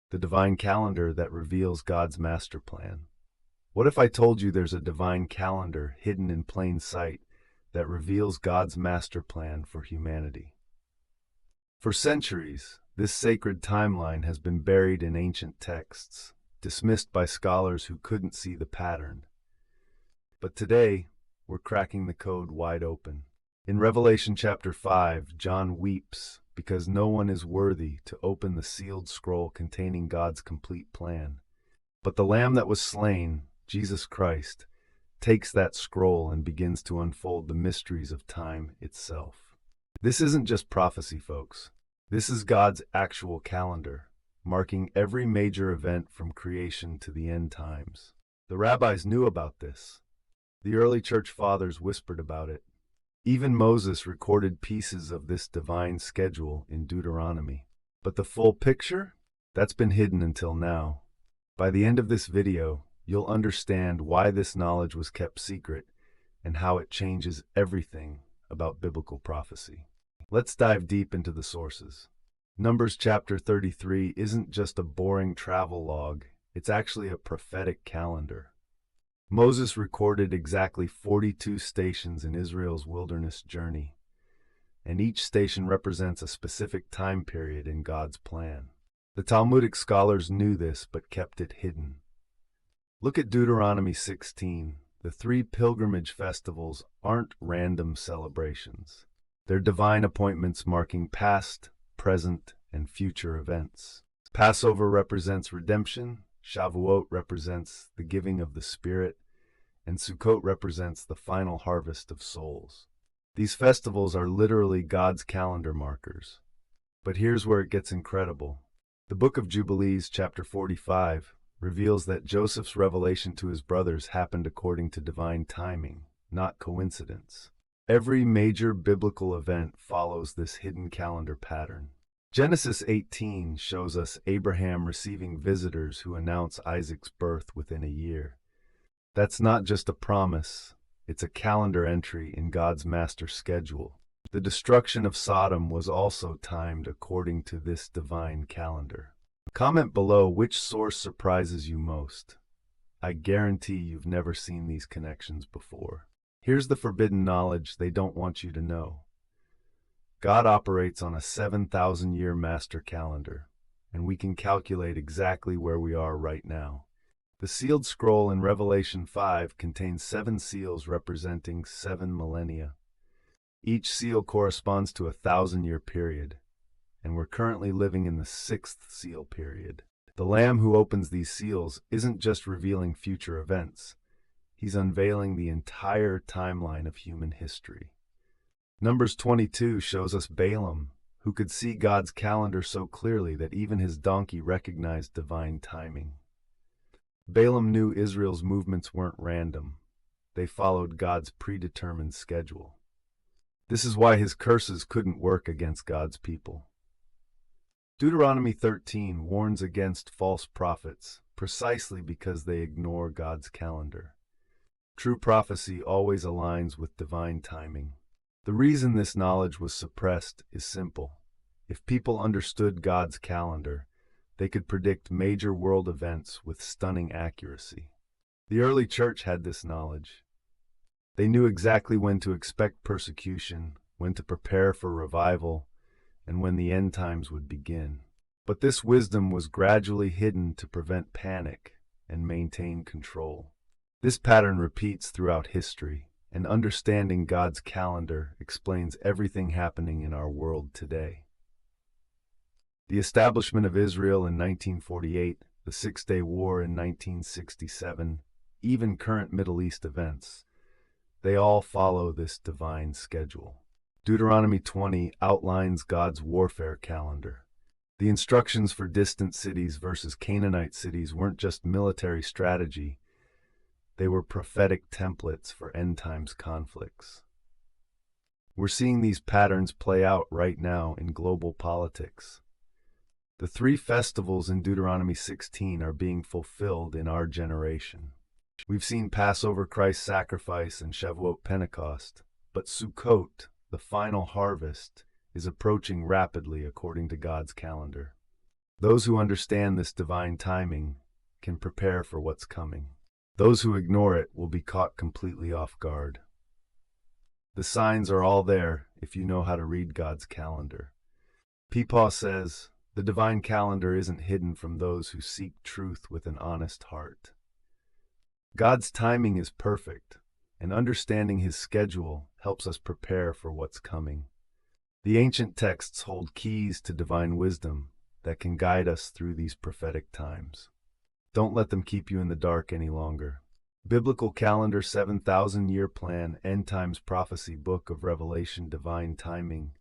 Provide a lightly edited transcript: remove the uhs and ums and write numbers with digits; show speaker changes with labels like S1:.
S1: the divine calendar that reveals God's master plan. What if I told you there's a divine calendar hidden in plain sight that reveals God's master plan for humanity? For centuries, this sacred timeline has been buried in ancient texts, dismissed by scholars who couldn't see the pattern. But today, we're cracking the code wide open. In Revelation chapter 5, John weeps because no one is worthy to open the sealed scroll containing God's complete plan. But the Lamb that was slain, Jesus Christ, takes that scroll and begins to unfold the mysteries of time itself. This isn't just prophecy, folks. This is God's actual calendar, marking every major event from creation to the end times. The rabbis knew about this. The early church fathers whispered about it. Even Moses recorded pieces of this divine schedule in Deuteronomy. But the full picture? That's been hidden until now. By the end of this video, you'll understand why this knowledge was kept secret and how it changes everything about biblical prophecy. Let's dive deep into the sources. Numbers chapter 33 isn't just a boring travel log, it's actually a prophetic calendar. Moses recorded exactly 42 stations in Israel's wilderness journey, and each station represents a specific time period in God's plan. The Talmudic scholars knew this but kept it hidden. Look at Deuteronomy 16. The 3 pilgrimage festivals aren't random celebrations. They're divine appointments marking past, present, and future events. Passover represents redemption, Shavuot represents the giving of the Spirit, and Sukkot represents the final harvest of souls. These festivals are literally God's calendar markers. But here's where it gets incredible. The book of Jubilees, chapter 45, reveals that Joseph's revelation to his brothers happened according to divine timing, not coincidence. Every major biblical event follows this hidden calendar pattern. Genesis 18 shows us Abraham receiving visitors who announce Isaac's birth within a year. That's not just a promise, it's a calendar entry in God's master schedule. The destruction of Sodom was also timed according to this divine calendar. Comment below which source surprises you most. I guarantee you've never seen these connections before. Here's the forbidden knowledge they don't want you to know. God operates on a 7,000-year master calendar, and we can calculate exactly where we are right now. The sealed scroll in Revelation 5 contains 7 seals representing 7 millennia. Each seal corresponds to a 1,000-year period, and we're currently living in the 6th seal period. The Lamb who opens these seals isn't just revealing future events. He's unveiling the entire timeline of human history. Numbers 22 shows us Balaam, who could see God's calendar so clearly that even his donkey recognized divine timing. Balaam knew Israel's movements weren't random. They followed God's predetermined schedule. This is why his curses couldn't work against God's people. Deuteronomy 13 warns against false prophets precisely because they ignore God's calendar. True prophecy always aligns with divine timing. The reason this knowledge was suppressed is simple. If people understood God's calendar, they could predict major world events with stunning accuracy. The early church had this knowledge. They knew exactly when to expect persecution, when to prepare for revival, and when the end times would begin. But this wisdom was gradually hidden to prevent panic and maintain control. This pattern repeats throughout history, and understanding God's calendar explains everything happening in our world today. The establishment of Israel in 1948, the Six-Day War in 1967, even current Middle East events, they all follow this divine schedule. Deuteronomy 20 outlines God's warfare calendar. The instructions for distant cities versus Canaanite cities weren't just military strategy, they were prophetic templates for end times conflicts. We're seeing these patterns play out right now in global politics. The 3 festivals in Deuteronomy 16 are being fulfilled in our generation. We've seen Passover, Christ's sacrifice, and Shavuot, Pentecost, but Sukkot, the final harvest, is approaching rapidly according to God's calendar. Those who understand this divine timing can prepare for what's coming. Those who ignore it will be caught completely off guard. The signs are all there if you know how to read God's calendar. Peepaw says, the divine calendar isn't hidden from those who seek truth with an honest heart. God's timing is perfect, and understanding his schedule helps us prepare for what's coming. The ancient texts hold keys to divine wisdom that can guide us through these prophetic times. Don't let them keep you in the dark any longer. Biblical Calendar 7,000-Year Plan, End Times Prophecy, Book of Revelation, Divine Timing,